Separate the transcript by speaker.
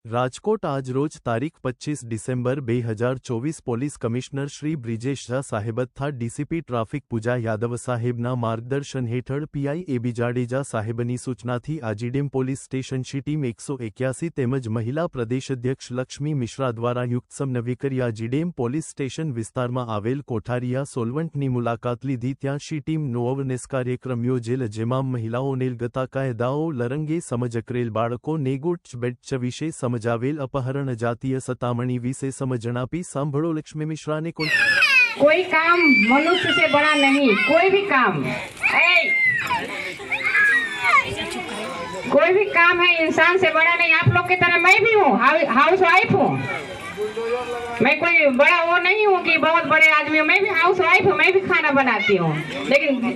Speaker 1: રાજકોટ આજ રોજ તારીખ 25 December 2024 police commissioner Shri Brijesh Jha સાહેબ તથા ડીસીપી ટ્રાફિક પૂજા યાદવ સાહેબના માર્ગદર્શન હેઠળ પીઆઈ એબી જાડેજા સાહેબની સૂચનાથી આજીડેમ પોલીસ સ્ટેશનની ટીમ 181 તેમજ મહિલા પ્રદેશાધ્યક્ષ લક્ષ્મી મિશ્રા દ્વારા યુક્ત સમન્વય કરી આજીડેમ પોલીસ સ્ટેશન વિસ્તારમાં આવેલ કોઠારિયા સોલવન્ટની મુલાકાત લીધી। ત્યાં શી ટીમનો અવેરનેસ કાર્યક્રમ યોજેલ, જેમાં મહિલાઓને લગતા કાયદાઓ લરંગે સમજ કરેલ, બાળકોને ગુડ બેડ વિશે समझावेल, अपहरण जातीय सतामणी विषय समझण आपी। सांभळो लक्ष्मी मिश्रा ने
Speaker 2: कोई काम मनुष्य से बड़ा नहीं, कोई भी काम है इंसान से बड़ा नहीं। आप लोग की तरह मैं भी हूँ, हाउस वाइफ हूँ। मैं कोई बड़ा वो नहीं हूँ कि बहुत बड़े आदमी हूँ। मैं भी हाउस वाइफ हूँ, मैं भी खाना बनाती हूँ, लेकिन